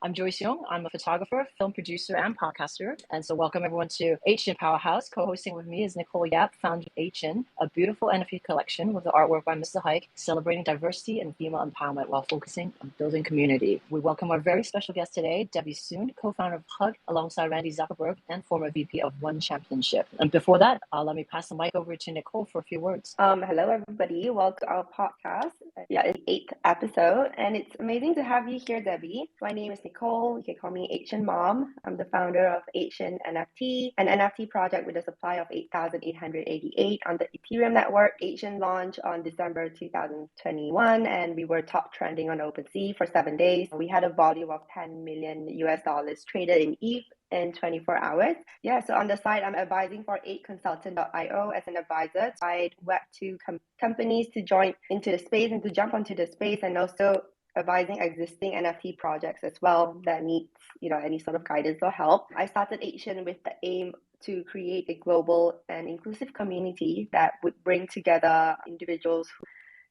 I'm Joyce Yung. I'm a photographer, film producer, and podcaster. And so, welcome everyone to HN Powerhouse. Co-hosting with me is Nicole Yap, founder of HN, a beautiful NFT collection with the artwork by Mr. Hike, celebrating diversity and female empowerment while focusing on building community. We welcome our very special guest today, Debbie Soon, co-founder of Hug, alongside Randi Zuckerberg and former VP of One Championship. And before that, let me pass the mic over to Nicole for a few words. Hello, everybody. Welcome to our podcast. Yeah, it's the 8th episode, and it's amazing to have you here, Debbie. My name is Nicole. You can call me Asian Mom. I'm the founder of Asian NFT, an NFT project with a supply of 8,888 on the Ethereum network. Asian launched on December 2021, and we were top trending on OpenSea for 7 days. We had a volume of 10 million US dollars traded in ETH in 24 hours. Yeah, so on the side, I'm advising for 8consultant.io as an advisor to guide Web2 companies to join into the space and to jump onto the space, and also advising existing NFT projects as well that needs, any sort of guidance or help. I started Asian with the aim to create a global and inclusive community that would bring together individuals who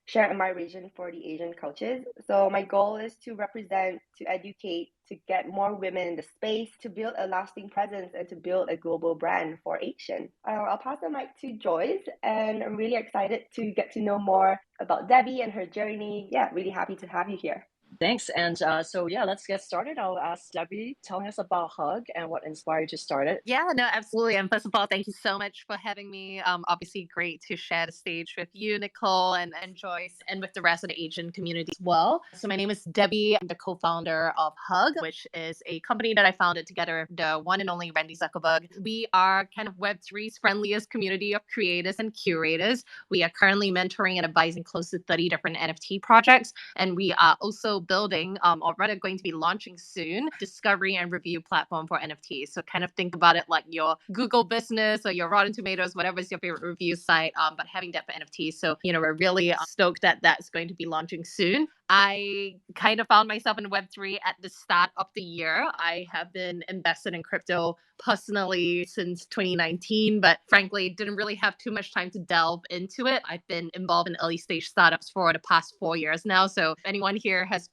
share my vision for the Asian cultures. So my goal is to represent, to educate, to get more women in the space, to build a lasting presence, and to build a global brand for Asian. I'll pass the mic to Joyce, and I'm really excited to get to know more about Debbie and her journey. Yeah, really happy to have you here. Thanks. And let's get started. I'll ask Debbie telling us about Hug and what inspired you to start it. Yeah, no, absolutely. And first of all, thank you so much for having me. Obviously, great to share the stage with you, Nicole, and Joyce, and with the rest of the Asian community as well. So my name is Debbie. I'm the co-founder of Hug, which is a company that I founded together with the one and only Randi Zuckerberg. We are kind of Web3's friendliest community of creators and curators. We are currently mentoring and advising close to 30 different NFT projects. And we are also building, or rather going to be launching soon, discovery and review platform for NFTs. So kind of think about it like your Google business or your Rotten Tomatoes, whatever is your favorite review site, but having that for NFTs. So, we're really stoked that that's going to be launching soon. I kind of found myself in Web3 at the start of the year. I have been invested in crypto personally since 2019, but frankly, didn't really have too much time to delve into it. I've been involved in early stage startups for the past 4 years now. So if anyone here has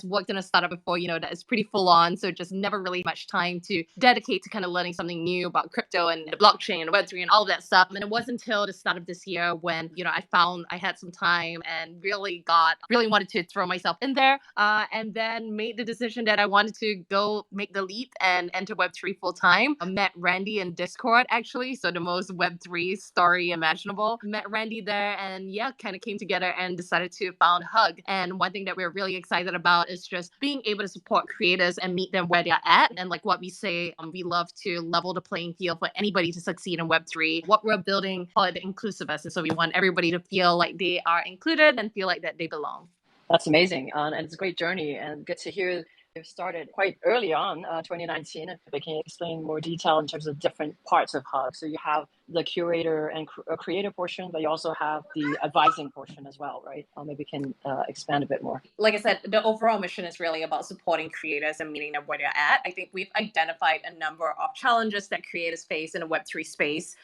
worked in a startup before, that is pretty full on. So just never really much time to dedicate to kind of learning something new about crypto and the blockchain and Web3 and all of that stuff. And it wasn't until the start of this year when, I found I had some time and really wanted to throw myself in there, and then made the decision that I wanted to go make the leap and enter Web3 full time. I met Randi in Discord, actually, so the most Web3 story imaginable. Met Randi there, and kind of came together and decided to found Hug. And one thing that we're really excited about is just being able to support creators and meet them where they're at. And like what we say, we love to level the playing field for anybody to succeed in Web3. What we're building called inclusiveness, and so we want everybody to feel like they are included and feel like that they belong. That's amazing. And it's a great journey, and good to hear you started quite early on, 2019. If we can explain more detail in terms of different parts of Hub. So you have the curator and creator portion, but you also have the advising portion as well, right? Maybe we can expand a bit more. Like I said, the overall mission is really about supporting creators and meeting them where they're at. I think we've identified a number of challenges that creators face in a Web3 space.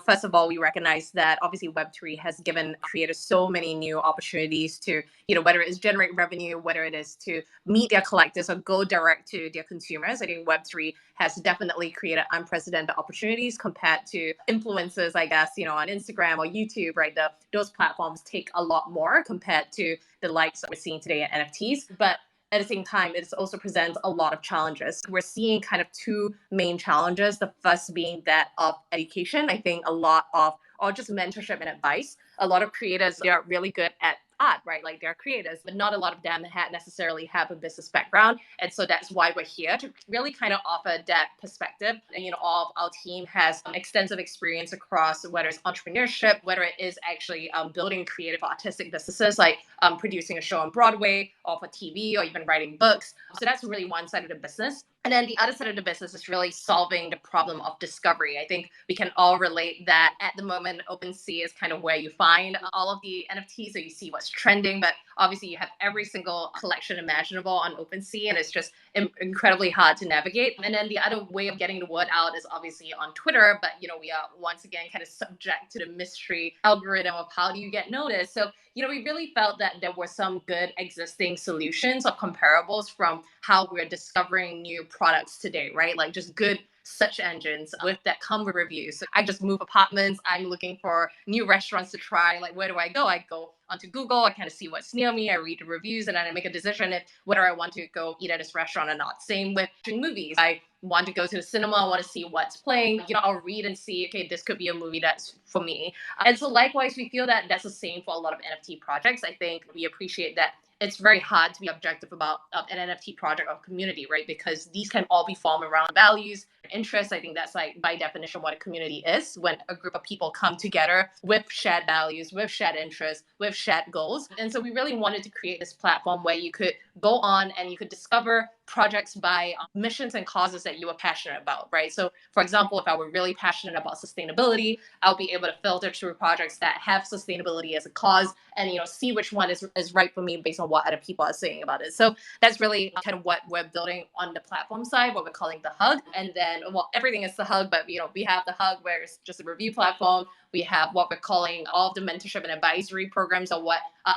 First of all, we recognize that obviously Web3 has given creators so many new opportunities to, whether it's generate revenue, whether it is to meet their collectors or go direct to their consumers. I think Web3 has definitely created unprecedented opportunities compared to influencers, I guess, on Instagram or YouTube, right? Those platforms take a lot more compared to the likes that we're seeing today at NFTs. But at the same time, it also presents a lot of challenges. We're seeing kind of two main challenges. The first being that of education. I think a lot of, or just mentorship and advice. A lot of creators, they're really good at art, right? Like they're creators, but not a lot of them necessarily have a business background. And so that's why we're here to really kind of offer that perspective. And, all of our team has extensive experience across whether it's entrepreneurship, whether it is actually building creative artistic businesses, like producing a show on Broadway or for TV or even writing books. So that's really one side of the business. And then the other side of the business is really solving the problem of discovery. I think we can all relate that at the moment, OpenSea is kind of where you find all of the NFTs, so you see what's trending, but obviously you have every single collection imaginable on OpenSea, and it's just incredibly hard to navigate. And then the other way of getting the word out is obviously on Twitter, but we are once again kind of subject to the mystery algorithm of how do you get noticed. So we really felt that there were some good existing solutions or comparables from how we're discovering new products today, right? Like just good search engines with that come with reviews. So I just move apartments. I'm looking for new restaurants to try. Like, where do I go? I go onto Google. I kind of see what's near me. I read the reviews and then I make a decision if whether I want to go eat at this restaurant or not. Same with movies. I want to go to the cinema. I want to see what's playing. I'll read and see, okay, this could be a movie that's for me. And so likewise, we feel that that's the same for a lot of NFT projects. I think we appreciate that it's very hard to be objective about an NFT project or community, right? Because these can all be formed around values, interests. I think that's like by definition what a community is, when a group of people come together with shared values, with shared interests, with shared goals. And so we really wanted to create this platform where you could go on and you could discover projects by missions and causes that you were passionate about, right? So for example, if I were really passionate about sustainability, I'll be able to filter through projects that have sustainability as a cause and see which one is right for me based on what other people are saying about it. So that's really kind of what we're building on the platform side, what we're calling the hug. And then, well, everything is the hug, but we have the hug where it's just a review platform. We have what we're calling all of the mentorship and advisory programs are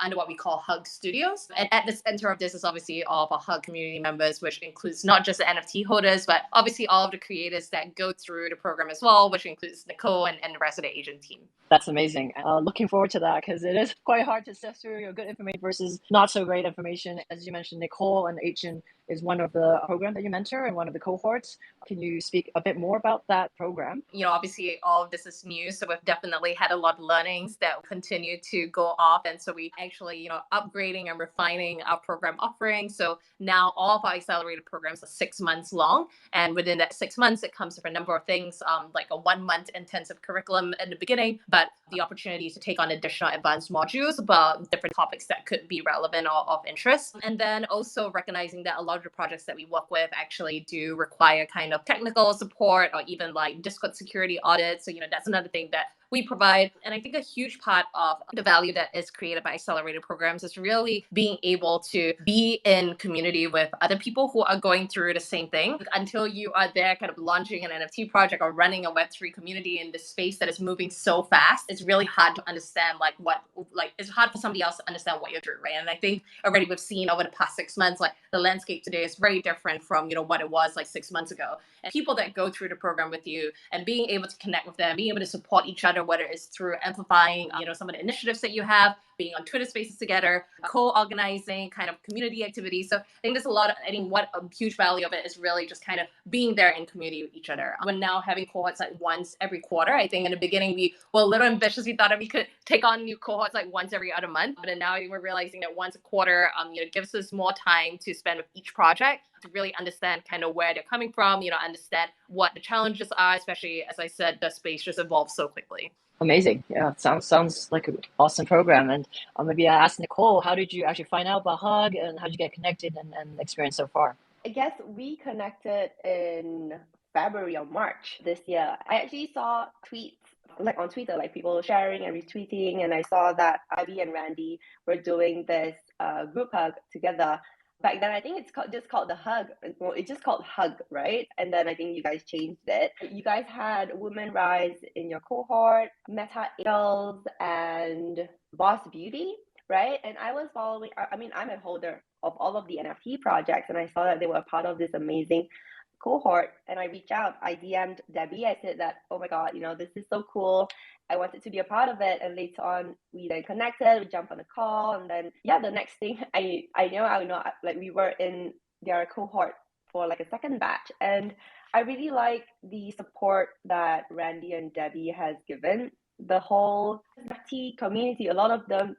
under what we call Hug Studios. And at the center of this is obviously all of our Hug community members, which includes not just the NFT holders, but obviously all of the creators that go through the program as well, which includes Nicole and the rest of the Asian team. That's amazing. Looking forward to that because it is quite hard to sift through your good information versus not so great information. As you mentioned, Nicole and Asian is one of the program that you mentor and one of the cohorts. Can you speak a bit more about that program? Obviously all of this is new, so we've definitely had a lot of learnings that continue to go off. And so we actually, upgrading and refining our program offering. So now all of our accelerated programs are 6 months long. And within that 6 months, it comes with a number of things, like a 1 month intensive curriculum in the beginning, but the opportunity to take on additional advanced modules about different topics that could be relevant or of interest. And then also recognizing that a lot of the projects that we work with actually do require kind of technical support or even like Discord security audits. So, that's another thing that we provide. And I think a huge part of the value that is created by accelerated programs is really being able to be in community with other people who are going through the same thing. Until you are there kind of launching an NFT project or running a Web3 community in this space that is moving so fast, it's really hard to understand it's hard for somebody else to understand what you're doing, right? And I think already we've seen over the past 6 months, like the landscape today is very different from, what it was like 6 months ago. And people that go through the program with you and being able to connect with them, being able to support each other, whether it's through amplifying, some of the initiatives that you have, being on Twitter Spaces together, co-organizing kind of community activities. So I think there's I think what a huge value of it is really just kind of being there in community with each other. We're now having cohorts like once every quarter. I think in the beginning we were a little ambitious. We thought that we could take on new cohorts like once every other month, but now we're realizing that once a quarter, gives us more time to spend with each project to really understand kind of where they're coming from, understand what the challenges are, especially as I said, the space just evolves so quickly. Amazing. Yeah, sounds like an awesome program. And maybe I asked Nicole, how did you actually find out about Hug and how did you get connected and experience so far? I guess we connected in February or March this year. I actually saw tweets like on Twitter, like people sharing and retweeting, and I saw that Ivy and Randy were doing this group hug together. Back then, I think it's just called the Hug. Well, it's just called Hug, right? And then I think you guys changed it. You guys had Women Rise in your cohort, Meta Idols, and Boss Beauty, right? And I was following, I'm a holder of all of the NFT projects, and I saw that they were part of this amazing cohort. And I reached out, I DM'd Debbie. I said that, oh my God, this is so cool. I wanted to be a part of it. And later on, we then connected, we jumped on a call. And then, the next thing I know, like we were in their cohort for like a second batch. And I really like the support that Randy and Debbie has given the whole NFT community. A lot of them,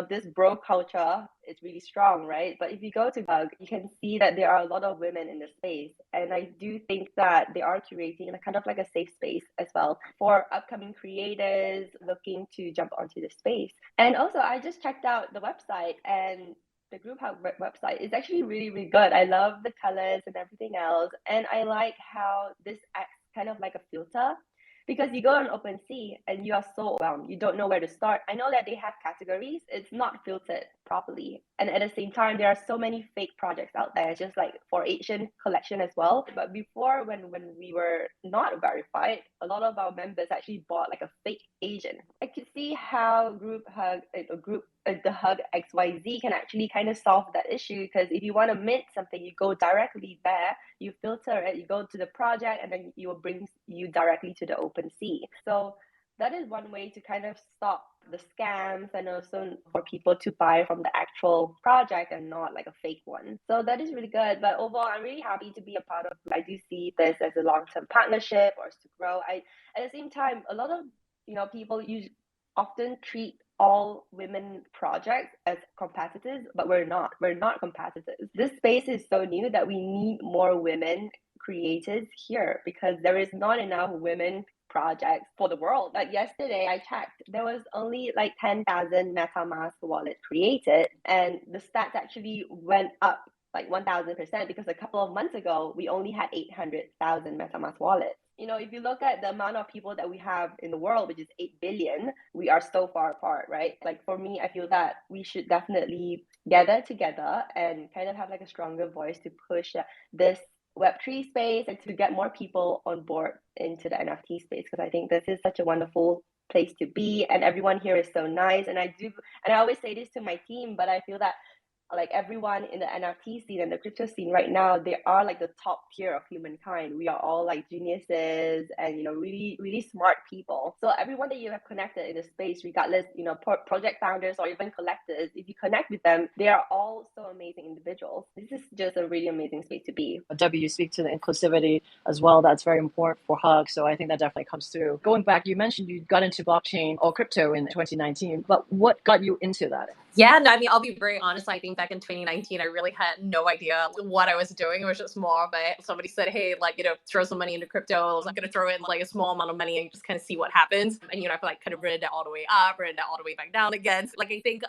this bro culture is really strong, right? But if you go to Hug, you can see that there are a lot of women in the space. And I do think that they are curating a kind of like a safe space as well for upcoming creators looking to jump onto the space. And also, I just checked out the website, and the Group Hug website is actually really, really good. I love the colors and everything else. And I like how this acts kind of like a filter, because you go on OpenSea and you are so overwhelmed. You don't know where to start. I know that they have categories. It's not filtered properly. And at the same time, there are so many fake projects out there, just like for Asian collection as well. But before, when we were not verified, a lot of our members actually bought like a fake Asian. I could see how the Hug XYZ can actually kind of solve that issue, because if you want to mint something, you go directly there, you filter it, you go to the project, and then it will bring you directly to the OpenSea. So that is one way to kind of stop the scams, and also for people to buy from the actual project and not like a fake one. So that is really good. But overall, I'm really happy to be a part of. I do see this as a long-term partnership or to grow. At the same time, a lot of people often treat all women projects as competitors, but we're not. We're not competitors. This space is so new that we need more women creators here, because there is not enough women projects for the world. Like yesterday I checked, there was only like 10,000 MetaMask wallet created, and the stats actually went up like 1,000%, because a couple of months ago we only had 800,000 MetaMask wallets. If you look at the amount of people that we have in the world, which is 8 billion, we are so far apart, right? Like for me, I feel that we should definitely gather together and kind of have like a stronger voice to push this Web3 space and to get more people on board into the NFT space, because I think this is such a wonderful place to be, and everyone here is so nice. And I always say this to my team, but I feel that like everyone in the NFT scene and the crypto scene right now, they are like the top tier of humankind. We are all like geniuses and really really smart people. So everyone that you have connected in the space, regardless project founders or even collectors, if you connect with them, they are all so amazing individuals. This is just a really amazing space to be. Debbie, you speak to the inclusivity as well. That's very important for Hug. So I think that definitely comes through. Going back, you mentioned you got into blockchain or crypto in 2019, but what got you into that? Yeah, no, I mean, I'll be very honest. I think back in 2019, I really had no idea what I was doing. It was just more of somebody said, hey, throw some money into crypto. I was going to throw in like a small amount of money and just kind of see what happens. And, I feel like kind of ran that all the way up, ran that all the way back down again. Like, I think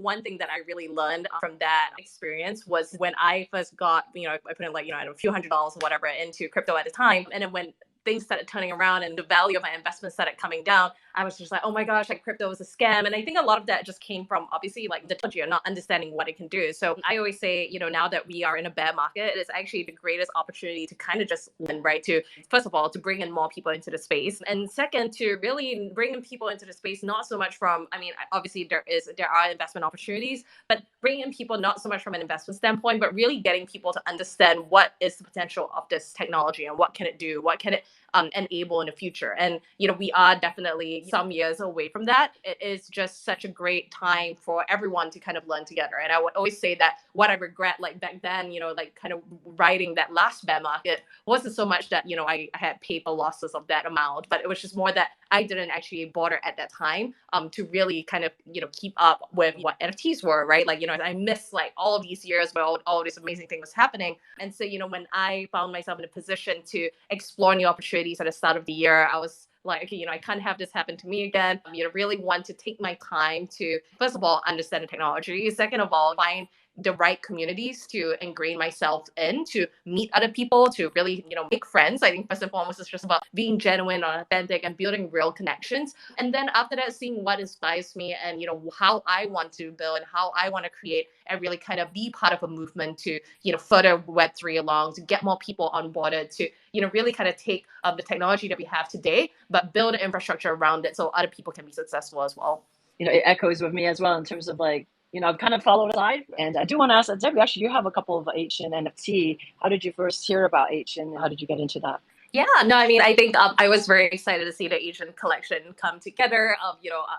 one thing that I really learned from that experience was when I first got, I put in a few $100s or whatever into crypto at the time. And then when things started turning around and the value of my investment started coming down, I was just like, oh my gosh, like crypto is a scam. And I think a lot of that just came from obviously like the technology and not understanding what it can do. So I always say, now that we are in a bear market, it's actually the greatest opportunity to kind of just learn, right? To first of all, to bring in more people into the space. And second, to really bring in people into the space, not so much from, obviously there are investment opportunities, but bring in people not so much from an investment standpoint, but really getting people to understand what is the potential of this technology and what can it do, what can it enable in the future. And, we are definitely some years away from that. It is just such a great time for everyone to kind of learn together. And I would always say that what I regret, like back then, kind of riding that last bear market wasn't so much that, I had paper losses of that amount, but it was just more that I didn't actually bother at that time to really kind of, keep up with what NFTs were, right? Like, I missed like all of these years where all this amazing thing was happening. And so, when I found myself in a position to explore new opportunities at the start of the year, I was like, okay, I can't have this happen to me again. Really want to take my time to, first of all, understand the technology. Second of all, find the right communities to ingrain myself in, to meet other people, to really, make friends. I think first and foremost, it's just about being genuine and authentic and building real connections. And then after that, seeing what inspires me and, how I want to build and how I want to create and really kind of be part of a movement to, further Web3 along, to get more people on board, to, really kind of take the technology that we have today, but build an infrastructure around it so other people can be successful as well. It echoes with me as well in terms of like, I've kind of followed aside, and I do want to ask Debbie, actually, you have a couple of Asian NFT. How did you first hear about Asian, and how did you get into that? Yeah, no, I think I was very excited to see the Asian collection come together.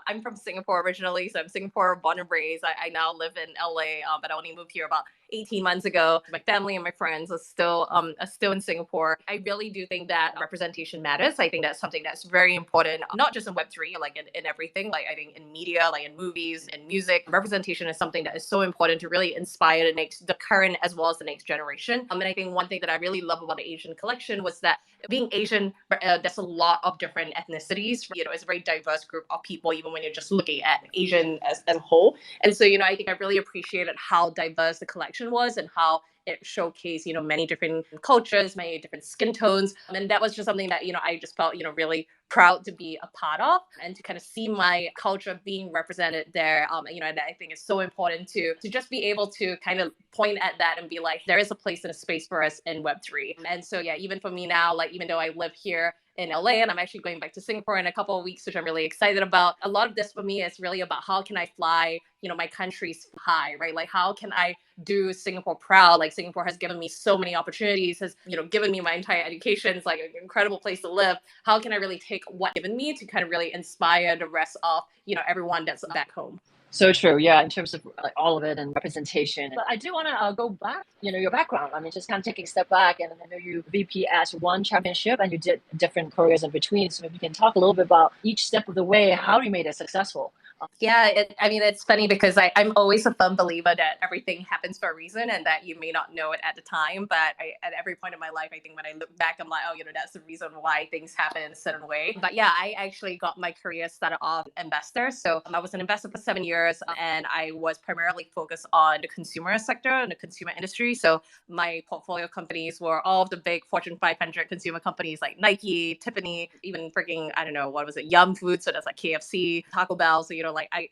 I'm from Singapore originally, so I'm Singapore born and raised. I now live in LA, but I only moved here about 18 months ago. My family and my friends are still in Singapore. I really do think that representation matters. I think that's something that's very important, not just in Web3, like in everything. Like I think in media, like in movies and music, representation is something that is so important to really inspire the current as well as the next generation. And I think one thing that I really love about the Asian collection was that being Asian, there's a lot of different ethnicities. It's a very diverse group of people, even when you're just looking at Asian as a whole. And so, I think I really appreciated how diverse the collection was and how it showcased, many different cultures, many different skin tones. And that was just something that, I just felt, really proud to be a part of and to kind of see my culture being represented there. And I think it's so important to just be able to kind of point at that and be like, there is a place and a space for us in Web3. And so, yeah, even for me now, like, even though I live here in LA and I'm actually going back to Singapore in a couple of weeks, which I'm really excited about. A lot of this for me is really about how can I fly, my country's high, right? Like how can I do Singapore proud? Like Singapore has given me so many opportunities, has, given me my entire education. It's like an incredible place to live. How can I really take what's given me to kind of really inspire the rest of, everyone that's back home? So true, yeah, in terms of like all of it and representation. But I do want to go back, your background. I mean, just kind of taking a step back, and I know you VP as one championship, and you did different careers in between. So maybe we can talk a little bit about each step of the way, how you made it successful. Yeah, it's funny because I'm always a firm believer that everything happens for a reason and that you may not know it at the time. But at every point in my life, I think when I look back, I'm like, oh, that's the reason why things happen in a certain way. But yeah, I actually got my career started off investor. So I was an investor for 7 years and I was primarily focused on the consumer sector and the consumer industry. So my portfolio companies were all of the big Fortune 500 consumer companies like Nike, Tiffany, even freaking, I don't know, what was it, Yum Food. So that's like KFC, Taco Bell. So,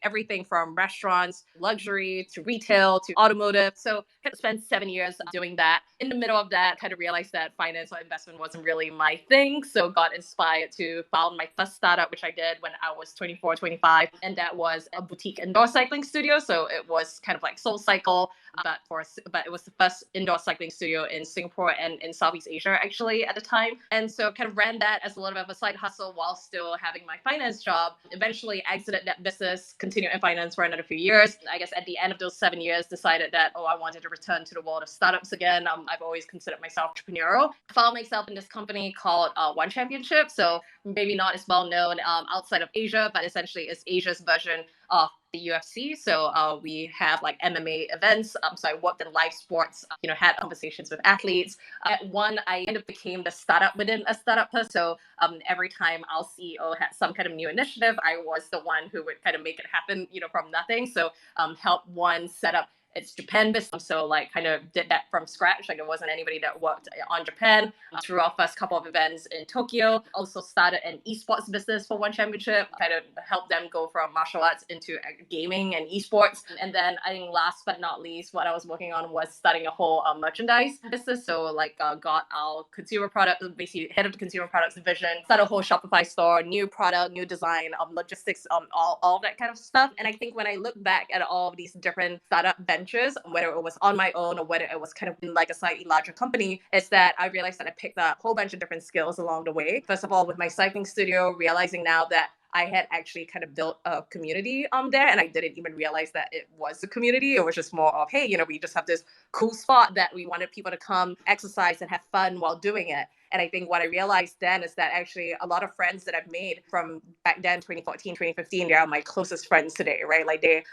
everything from restaurants, luxury to retail to automotive. So kind of spent 7 years doing that. In the middle of that, kind of realized that finance or investment wasn't really my thing. So got inspired to found my first startup, which I did when I was 24, 25. And that was a boutique indoor cycling studio. So it was kind of like Soul Cycle, but it was the first indoor cycling studio in Singapore and in Southeast Asia, actually, at the time. And so kind of ran that as a little bit of a side hustle while still having my finance job. Eventually exited that business, continued in finance for another few years. I guess at the end of those 7 years, decided that, I wanted to return to the world of startups again. I've always considered myself entrepreneurial. Found myself in this company called One Championship. So maybe not as well known outside of Asia, but essentially it's Asia's version of the UFC. So we have like MMA events. So I worked in live sports, had conversations with athletes. At One, I ended up became the startup within a startup. So every time our CEO had some kind of new initiative, I was the one who would kind of make it happen, from nothing. So help One set up its Japan business. So like kind of did that from scratch. Like there wasn't anybody that worked on Japan. Through our first couple of events in Tokyo, also started an esports business for One Championship, kind of helped them go from martial arts into gaming and esports. And then I think last but not least, what I was working on was starting a whole merchandise business. So like got our consumer product, basically head of the consumer products division, started a whole Shopify store, new product, new design, logistics, all that kind of stuff. And I think when I look back at all of these different startup ventures, whether it was on my own or whether it was kind of in like a slightly larger company, is that I realized that I picked up a whole bunch of different skills along the way. First of all, with my cycling studio, realizing now that I had actually kind of built a community there, and I didn't even realize that it was a community. It was just more of, hey, we just have this cool spot that we wanted people to come exercise and have fun while doing it. And I think what I realized then is that actually a lot of friends that I've made from back then, 2014, 2015, they are my closest friends today, right? Like they,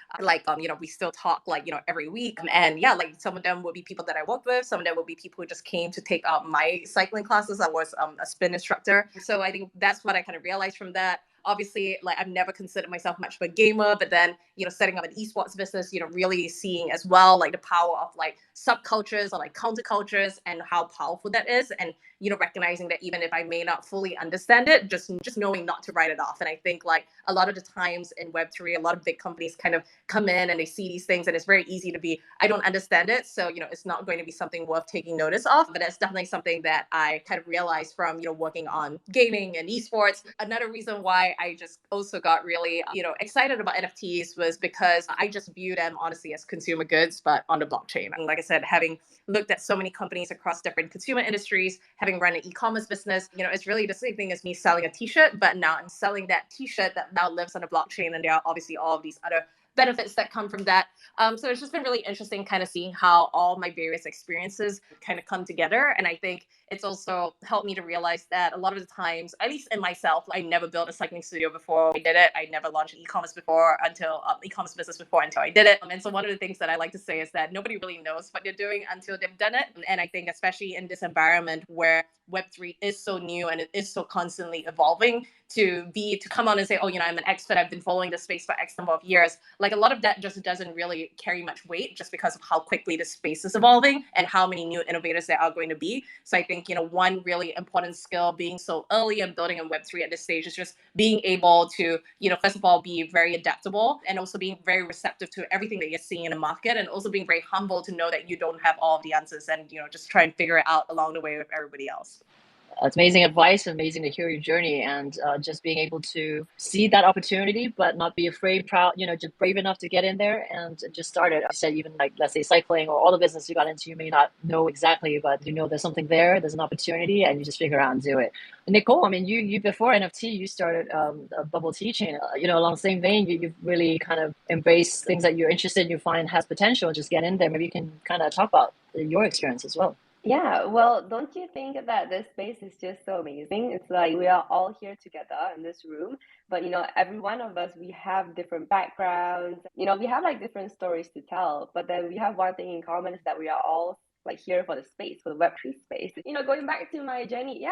we still talk like, every week. And yeah, like some of them would be people that I worked with. Some of them would be people who just came to take my cycling classes. I was a spin instructor. So I think that's what I kind of realized from that. Obviously, like I've never considered myself much of a gamer, but then, setting up an esports business, really seeing as well, like the power of like subcultures or like countercultures and how powerful that is. And, recognizing that even if I may not fully understand it, just knowing not to write it off. And I think like a lot of the times in Web3, a lot of big companies kind of come in and they see these things and it's very easy to be, I don't understand it. So, it's not going to be something worth taking notice of, but that's definitely something that I kind of realized from, working on gaming and esports. Another reason why I just also got really, excited about NFTs was because I just view them honestly as consumer goods, but on the blockchain. And like I said, having looked at so many companies across different consumer industries, having run an e-commerce business, it's really the same thing as me selling a t-shirt, but now I'm selling that t-shirt that now lives on a blockchain. And there are obviously all of these other benefits that come from that. So it's just been really interesting kind of seeing how all my various experiences kind of come together. And I think it's also helped me to realize that a lot of the times, at least in myself, I never built a cycling studio before I did it. I never launched an e-commerce business before until I did it. And so one of the things that I like to say is that nobody really knows what they're doing until they've done it. And I think especially in this environment where Web3 is so new and it is so constantly evolving, to come on and say, oh, I'm an expert, I've been following this space for X number of years. Like a lot of that just doesn't really carry much weight just because of how quickly the space is evolving and how many new innovators there are going to be. So I think, one really important skill being so early and building in Web3 at this stage is just being able to, first of all, be very adaptable and also being very receptive to everything that you're seeing in the market, and also being very humble to know that you don't have all of the answers, and, just try and figure it out along the way with everybody else. It's amazing advice, amazing to hear your journey, and just being able to see that opportunity, but not be afraid, proud, just brave enough to get in there and just start it. I said, even like, let's say cycling or all the business you got into, you may not know exactly, but there's something there, there's an opportunity, and you just figure out and do it. Nicole, I mean, you before NFT, you started a bubble tea chain, along the same vein, you've really kind of embraced things that you're interested in, you find has potential, just get in there. Maybe you can kind of talk about your experience as well. Yeah, well, don't you think that this space is just so amazing? It's like we are all here together in this room, but every one of us, we have different backgrounds. We have like different stories to tell, but then we have one thing in common is that we are all like here for the space, for the Web3 space. Going back to my journey,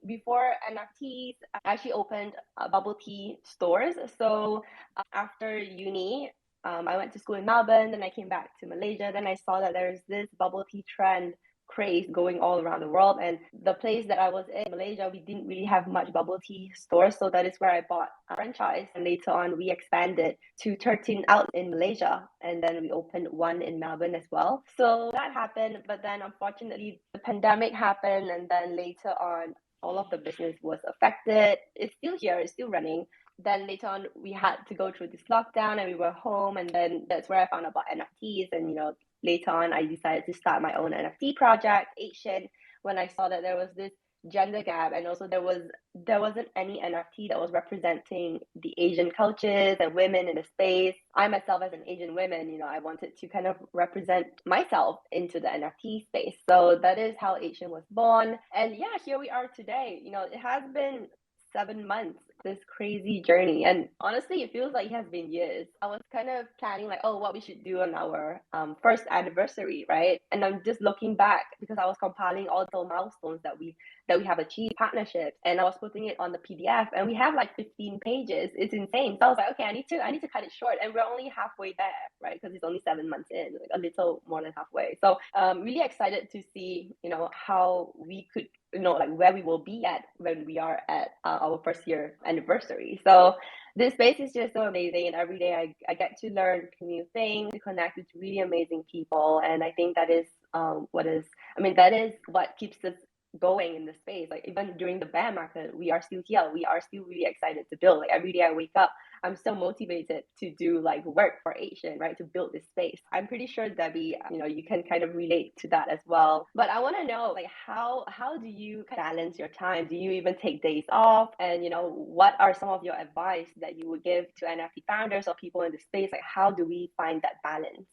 before NFTs, I actually opened bubble tea stores. So after uni, I went to school in Melbourne, then I came back to Malaysia. Then I saw that there's this bubble tea trend craze going all around the world, and the place that I was in, Malaysia, we didn't really have much bubble tea stores, so that is where I bought a franchise, and later on we expanded to 13 outlets in Malaysia, and then we opened one in Melbourne as well. So that happened, but then unfortunately the pandemic happened, and then later on all of the business was affected. It's still here, it's still running. Then later on we had to go through this lockdown and we were home, and then that's where I found out about NFTs, and later on, I decided to start my own NFT project, Asian, when I saw that there was this gender gap, and also there wasn't any NFT that was representing the Asian cultures and women in the space. I myself, as an Asian woman, I wanted to kind of represent myself into the NFT space. So that is how Asian was born. And yeah, here we are today. It has been 7 months, this crazy journey, and honestly it feels like it has been years. I was kind of planning like, what we should do on our first anniversary, right? And I'm just looking back because I was compiling all the milestones that we have achieved, partnerships, and I was putting it on the PDF, and we have like 15 pages. It's insane. So I was like, okay, I need to cut it short, and we're only halfway there, right? Because it's only 7 months in, like a little more than halfway. So really excited to see how we could like where we will be at when we are at our first year anniversary. So this space is just so amazing, and every day I get to learn new things, to connect with really amazing people, and I think that is that is what keeps us going in the space. Like even during the bear market, we are still here. We are still really excited to build. Like every day I wake up, I'm so motivated to do like work for Asian, right? To build this space. I'm pretty sure, Debbie, you can kind of relate to that as well. But I want to know, like, how do you balance your time? Do you even take days off? And what are some of your advice that you would give to NFT founders or people in the space? Like, how do we find that balance?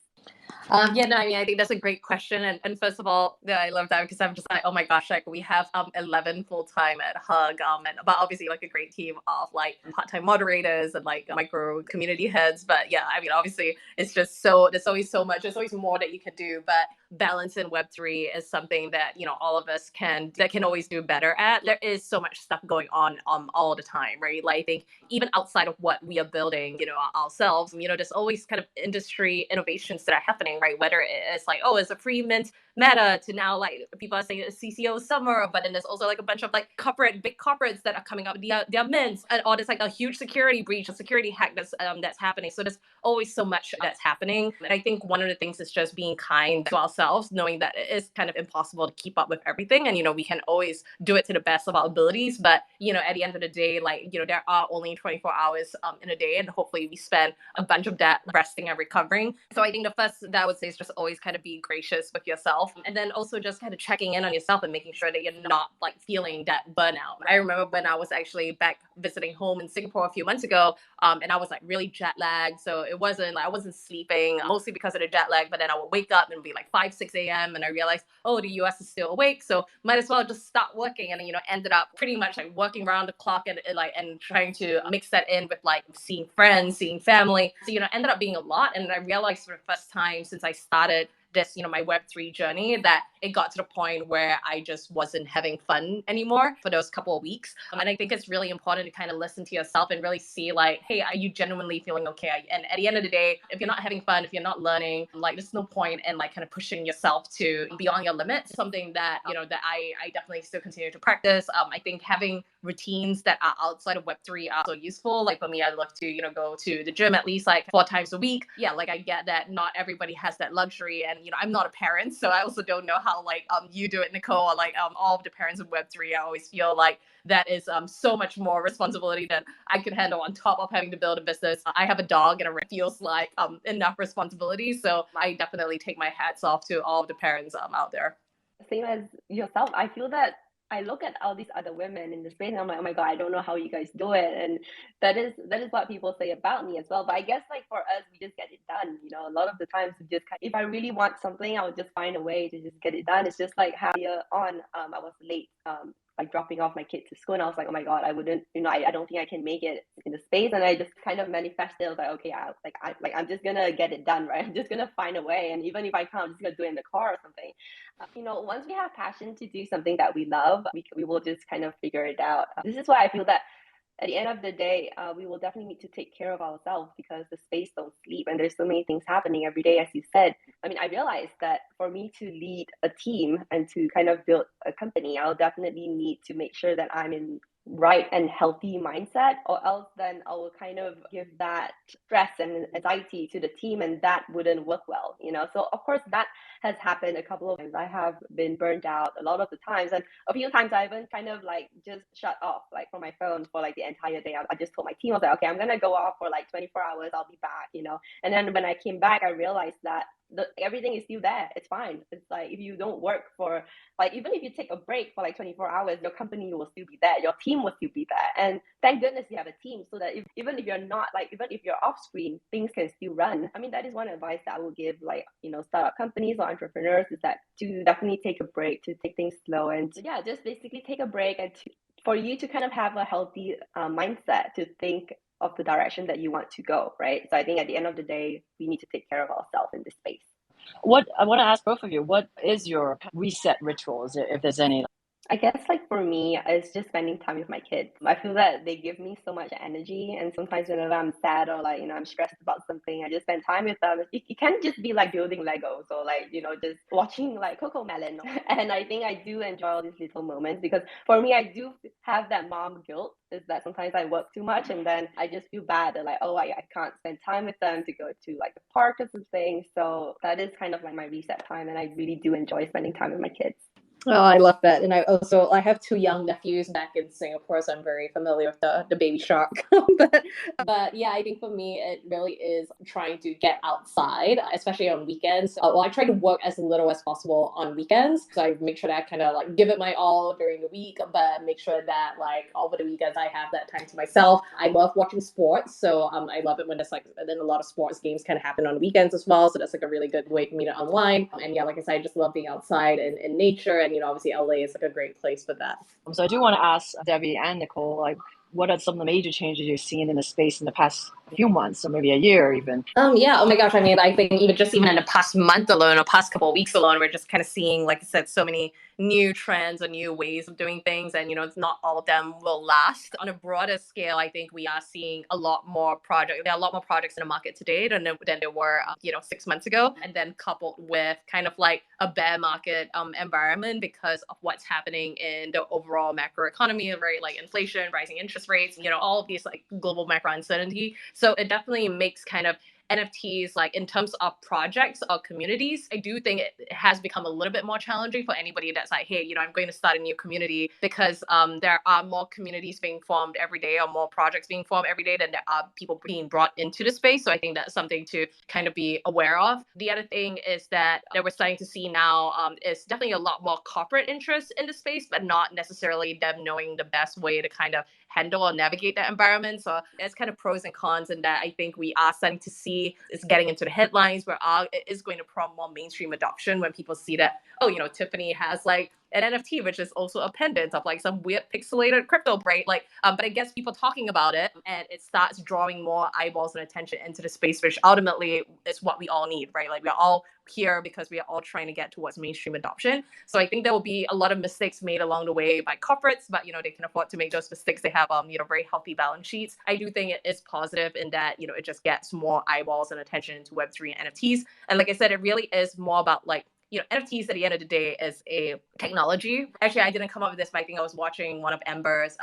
I think that's a great question. And first of all, I love that because I'm just like, oh my gosh, like we have 11 full-time at Hug, but obviously like a great team of like part-time moderators and like micro community heads. But yeah, obviously it's just there's always so much, there's always more that you can do. But balance in Web3 is something that all of us can always do better at. There is so much stuff going on all the time, right? Like I think even outside of what we are building, ourselves, there's always kind of industry innovations that are happening, right? Whether it's like, it's a free mint meta to now like people are saying it's CCO summer, but then there's also like a bunch of like big corporates that are coming up with their mints, or there's like a huge security breach, a security hack that's happening. So there's always so much that's happening. And I think one of the things is just being kind to ourselves, knowing that it is kind of impossible to keep up with everything, and we can always do it to the best of our abilities, but at the end of the day, like there are only 24 hours in a day, and hopefully we spend a bunch of that resting and recovering. So I think the first that I would say is just always kind of be gracious with yourself, and then also just kind of checking in on yourself and making sure that you're not like feeling that burnout. I remember when I was actually back visiting home in Singapore a few months ago, and I was like really jet lagged, so it wasn't like I wasn't sleeping, mostly because of the jet lag, but then I would wake up and it'd be like 5-6 a.m. and I realized, the US is still awake, so might as well just stop working, and ended up pretty much like working around the clock and trying to mix that in with like seeing friends, seeing family. So ended up being a lot, and I realized for the first time since I started this, my Web3 journey, that it got to the point where I just wasn't having fun anymore for those couple of weeks. And I think it's really important to kind of listen to yourself and really see like, hey, are you genuinely feeling okay? And at the end of the day, if you're not having fun, if you're not learning, like there's no point in like kind of pushing yourself to beyond your limits. Something that, that I definitely still continue to practice. I think having routines that are outside of Web3 are so useful. Like for me, I love to, go to the gym at least like 4 times a week. Yeah, like I get that not everybody has that luxury. And, I'm not a parent, so I also don't know how like you do it, Nicole, or like all of the parents of Web3. I always feel like that is so much more responsibility than I could handle on top of having to build a business. I have a dog and it feels like enough responsibility. So I definitely take my hats off to all of the parents out there. Same as yourself. I feel that I look at all these other women in the space and I'm like, oh my God, I don't know how you guys do it. And that is what people say about me as well. But I guess like for us, we just get it done. A lot of the times we just if I really want something, I'll just find a way to just get it done. It's just like how I was late. Like dropping off my kid to school, and I was like, oh my God, I wouldn't, I don't think I can make it in the space. And I just kind of manifested. I was like, okay, I'm just gonna get it done, right? I'm just gonna find a way, and even if I can't, I'm just gonna do it in the car or something. Once we have passion to do something that we love, we will just kind of figure it out. This is why I feel that at the end of the day, we will definitely need to take care of ourselves because the space don't sleep and there's so many things happening every day, as you said. I mean, I realized that for me to lead a team and to kind of build a company, I'll definitely need to make sure that I'm in right and healthy mindset, or else then I will kind of give that stress and anxiety to the team, and that wouldn't work well, So of course that has happened a couple of times. I have been burned out a lot of the times, and a few times I even kind of like just shut off like from my phone for like the entire day. I just told my team, I was like, okay, I'm gonna go off for like 24 hours, I'll be back, And then when I came back, I realized that everything is still there. It's fine. It's like if you don't work for like, even if you take a break for like 24 hours, your company will still be there, your team will still be there. And thank goodness you have a team, so that even if you're not like, even if you're off screen, things can still run. I mean, that is one advice that I will give like, startup companies or entrepreneurs, is that to definitely take a break, to take things slow, and yeah, just basically take a break, and for you to kind of have a healthy mindset to think of the direction that you want to go, right? So I think at the end of the day, we need to take care of ourselves in this space. What I want to ask both of you, what is your reset rituals, if there's any? I guess like for me, it's just spending time with my kids. I feel that they give me so much energy, and sometimes whenever I'm sad or like, I'm stressed about something, I just spend time with them. It can't just be like building Legos or like, just watching like Coco Melon. And I think I do enjoy all these little moments, because for me, I do have that mom guilt, is that sometimes I work too much and then I just feel bad that like, oh, I can't spend time with them to go to like the park or something. So that is kind of like my reset time, and I really do enjoy spending time with my kids. Oh, I love that. And I have 2 young nephews back in Singapore, so I'm very familiar with the baby shark. but yeah, I think for me, it really is trying to get outside, especially on weekends. I try to work as little as possible on weekends. So I make sure that I kind of like give it my all during the week, but make sure that like over the weekends, I have that time to myself. I love watching sports. So I love it when there's like, then a lot of sports games kind of happen on weekends as well. So that's like a really good way for me to unwind. And yeah, like I said, I just love being outside and in nature. And obviously LA is like a great place for that. So I do want to ask Debbie and Nicole, like, what are some of the major changes you've seen in the space in the past few months, or maybe a year even? Yeah. Oh my gosh. I mean, I think even in the past month alone, or past couple of weeks alone, we're just kind of seeing, like I said, so many new trends or new ways of doing things, and it's not all of them will last. On a broader scale, I think we are seeing a lot more projects. There are a lot more projects in the market today than there were 6 months ago, and then coupled with kind of like a bear market environment because of what's happening in the overall macro economy, right? Like inflation, rising interest rates, all of these like global macro uncertainty. So it definitely makes kind of NFTs, like in terms of projects or communities, I do think it has become a little bit more challenging for anybody that's like, hey, I'm going to start a new community, because there are more communities being formed every day, or more projects being formed every day than there are people being brought into the space. So I think that's something to kind of be aware of. The other thing is that we're starting to see now is definitely a lot more corporate interest in the space, but not necessarily them knowing the best way to kind of handle or navigate that environment. So there's kind of pros and cons in that. I think we are starting to see is getting into the headlines, where it is going to prompt more mainstream adoption when people see that, oh, Tiffany has like an NFT, which is also a pendant of like some weird pixelated crypto, right? Like, but it gets people talking about it, and it starts drawing more eyeballs and attention into the space, which ultimately is what we all need, right? Like, we're all here because we are all trying to get towards mainstream adoption. So I think there will be a lot of mistakes made along the way by corporates, but they can afford to make those mistakes. They have very healthy balance sheets. I do think it is positive in that it just gets more eyeballs and attention into Web3 and NFTs. And like I said, it really is more about like NFTs at the end of the day is a technology. Actually, I didn't come up with this, but I think I was watching one of Amber's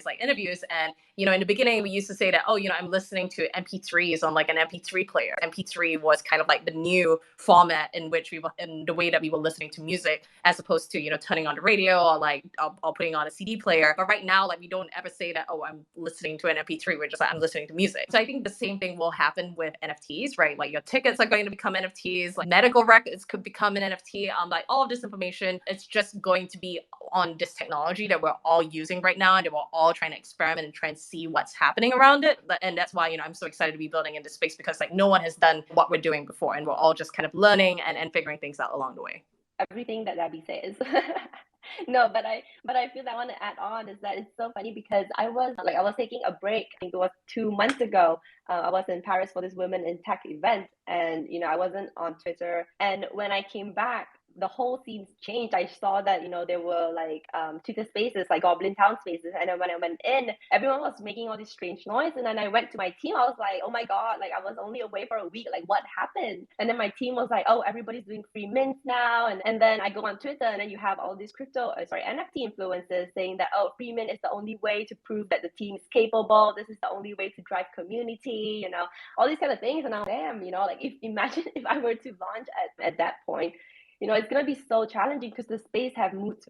like interviews, and in the beginning we used to say that, I'm listening to MP3s on like an MP3 player. MP3 was kind of like the new format in which in the way that we were listening to music, as opposed to turning on the radio or like or putting on a CD player. But right now, like, we don't ever say that, I'm listening to an MP3. We're just like, I'm listening to music. So I think the same thing will happen with NFTs, right? Like, your tickets are going to become NFTs, like medical records could become an NFT. Like, all of this information, it's just going to be on this technology that we're all using right now, and that we're all trying to experiment and try and see what's happening around it. And that's why I'm so excited to be building in this space, because like no one has done what we're doing before, and we're all just kind of learning and figuring things out along the way. Everything that Abby says. No, but I feel that I want to add on is that it's so funny because I was taking a break. I think it was 2 months ago. I was in Paris for this Women in Tech event, and I wasn't on Twitter. And when I came back, the whole scene changed. I saw that there were like Twitter spaces, like Goblin Town spaces, and then when I went in, everyone was making all this strange noise. And then I went to my team. I was like, oh my god, like I was only away for a week. Like, what happened? And then my team was like, oh, everybody's doing free mints now. And then I go on Twitter, and then you have all these NFT influencers saying that, oh, free mint is the only way to prove that the team is capable. This is the only way to drive community. All these kind of things. And I'm damn, like imagine if I were to launch at that point. It's going to be so challenging because the space have moved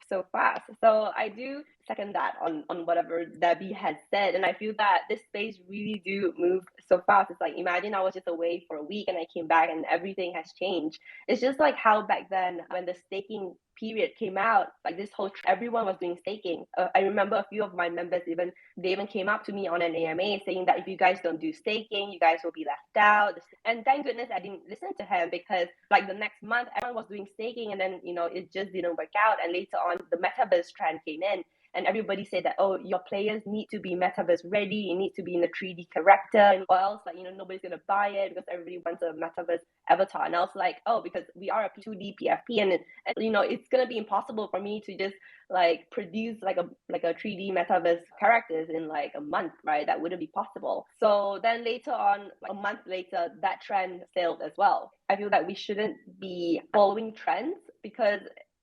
so fast. So I do second that on whatever Debbie has said. And I feel that this space really do move so fast. It's like, imagine I was just away for a week and I came back and everything has changed. It's just like how back then when the staking period came out, like this whole everyone was doing staking. I remember a few of my members they even came up to me on an AMA saying that if you guys don't do staking, you guys will be left out. And thank goodness I didn't listen to him, because like the next month everyone was doing staking, and then it just didn't work out. And later on the metaverse trend came in, and everybody said that, oh, your players need to be metaverse ready, you need to be in a 3D character, or else like nobody's gonna buy it because everybody wants a metaverse avatar. And I was like, oh, because we are a 2D PFP, and it's gonna be impossible for me to just like produce like a 3D metaverse characters in like a month, right? That wouldn't be possible. So then later on, like a month later, that trend failed as well. I feel that we shouldn't be following trends, because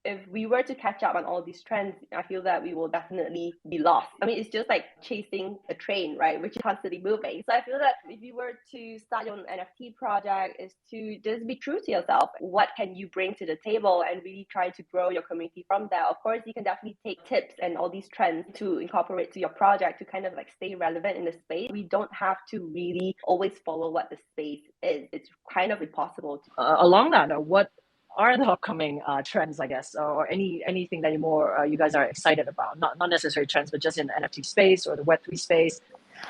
if we were to catch up on all these trends, I feel that we will definitely be lost. I mean, it's just like chasing a train, right? Which is constantly moving. So I feel that if you were to start your own NFT project, is to just be true to yourself. What can you bring to the table, and really try to grow your community from there? Of course, you can definitely take tips and all these trends to incorporate to your project to kind of like stay relevant in the space. We don't have to really always follow what the space is. It's kind of impossible. Along that, what are the upcoming trends, I guess, or anything that you guys are excited about? Not necessarily trends, but just in the NFT space or the Web3 space.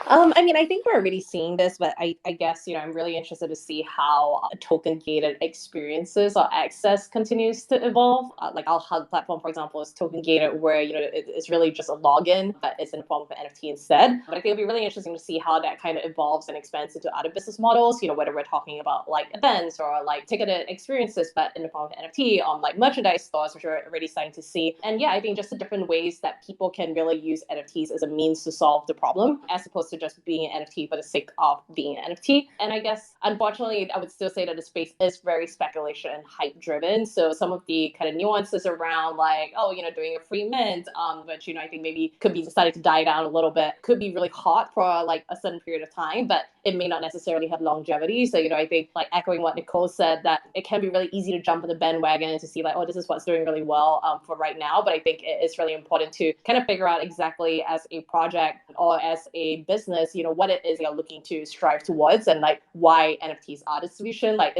I mean, I think we're already seeing this, but I guess, I'm really interested to see how token-gated experiences or access continues to evolve. Like our Hug platform, for example, is token-gated, where, it's really just a login, but it's in the form of an NFT instead. But I think it'll be really interesting to see how that kind of evolves and expands into other business models, whether we're talking about like events or like ticketed experiences, but in the form of NFT on like merchandise stores, which we're already starting to see. And yeah, I think just the different ways that people can really use NFTs as a means to solve the problem, as opposed to just being an NFT for the sake of being an NFT. And I guess, unfortunately, I would still say that the space is very speculation and hype driven. So some of the kind of nuances around like, doing a free mint, which, I think maybe could be starting to die down a little bit, could be really hot for like a certain period of time, but it may not necessarily have longevity. So, I think like echoing what Nicole said, that it can be really easy to jump on the bandwagon and to see like, oh, this is what's doing really well for right now. But I think it is really important to kind of figure out exactly as a project or as a business, what it is you're looking to strive towards, and like why NFTs are the solution. Like,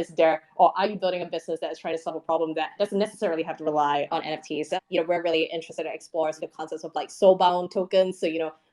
are you building a business that is trying to solve a problem that doesn't necessarily have to rely on NFTs? We're really interested in exploring the concepts of like soul-bound tokens. So,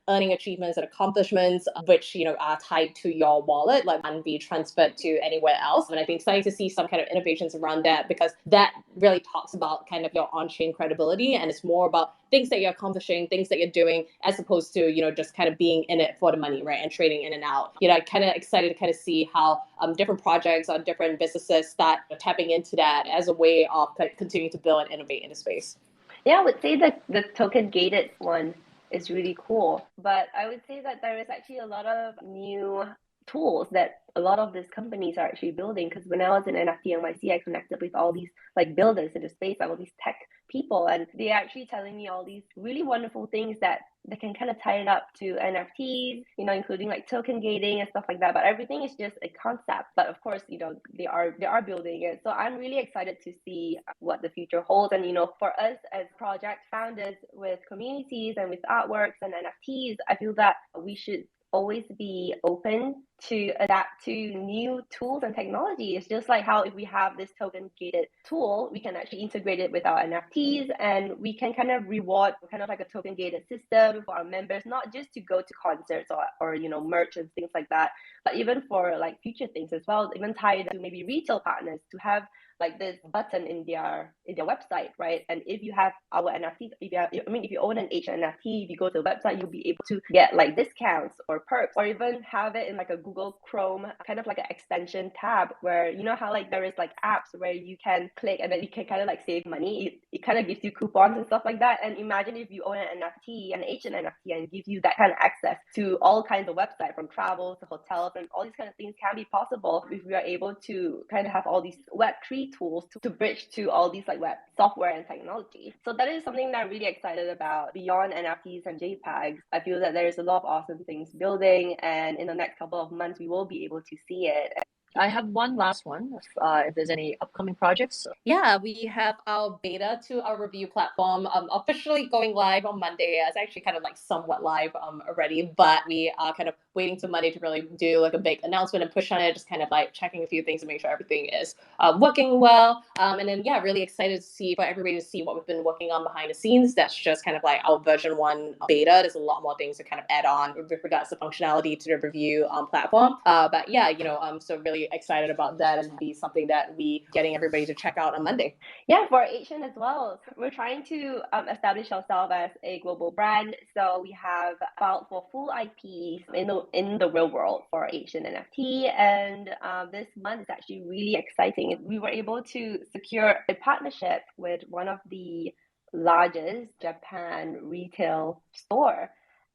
earning achievements and accomplishments, which, are tied to your wallet, like can be transferred to anywhere else. And I think starting to see some kind of innovations around that, because that really talks about kind of your on-chain credibility, and it's more about things that you're accomplishing, things that you're doing, as opposed to, just kind of being in it for the money, right? And trading in and out. I'm kind of excited to kind of see how different projects or different businesses start tapping into that as a way of continuing to build and innovate in the space. Yeah, I would say that the token gated one is really cool. But I would say that there is actually a lot of new tools that a lot of these companies are actually building. Because when I was in NFT NYC, I connected with all these like builders in the space, all these tech people, and they're actually telling me all these really wonderful things that they can kind of tie it up to NFTs, including like token gating and stuff like that. But everything is just a concept. But of course, they are building it. So I'm really excited to see what the future holds. And for us as project founders with communities and with artworks and NFTs, I feel that we should always be open to adapt to new tools and technology. It's just like how if we have this token gated tool, we can actually integrate it with our NFTs, and we can kind of reward kind of like a token gated system for our members, not just to go to concerts or merch and things like that, but even for like future things as well, even tied to maybe retail partners to have like this button in their website, right? And if you have our NFTs, if you own an Asian NFT, if you go to the website, you'll be able to get like discounts or perks, or even have it in like a Google Chrome kind of like an extension tab, where how like there is like apps where you can click and then you can kind of like save money. It kind of gives you coupons and stuff like that. And imagine if you own an NFT, an Asian NFT, and gives you that kind of access to all kinds of websites, from travel to hotels, and all these kind of things can be possible if we are able to kind of have all these Web3 tools to bridge to all these like web software and technology. So that is something that I'm really excited about. Beyond NFTs and JPEGs, I feel that there's a lot of awesome things building, and in the next couple of months we will be able to see it. I have one last one. If there's any upcoming projects. Yeah, we have our beta to our review platform officially going live on Monday. It's actually kind of like somewhat live already, but we are kind of waiting till Monday to really do like a big announcement and push on it, just kind of like checking a few things to make sure everything is working well. And then, really excited to see for everybody to see what we've been working on behind the scenes. That's just kind of like our version 1 beta. There's a lot more things to kind of add on with regards to functionality to the review platform. But yeah, I'm so really excited about that, and be something that we getting everybody to check out on Monday. Yeah, for Asian as well. We're trying to establish ourselves as a global brand. So we have filed for full IPs in the real world for Asian NFT, and this month is actually really exciting. We were able to secure a partnership with one of the largest Japan retail store,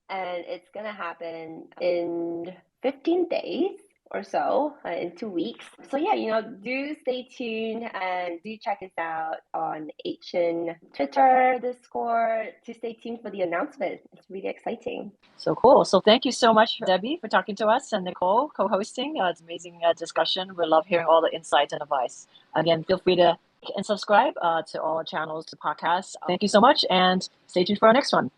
and it's gonna happen in 15 days or so, in 2 weeks. So yeah, do stay tuned and do check us out on Asian Twitter, Discord, to stay tuned for the announcement. It's really exciting. So cool. So thank you so much, Debbie, for talking to us, and Nicole co-hosting. It's amazing discussion. We love hearing all the insights and advice. Again, feel free to and subscribe to all our channels, to podcasts. Thank you so much, and stay tuned for our next one.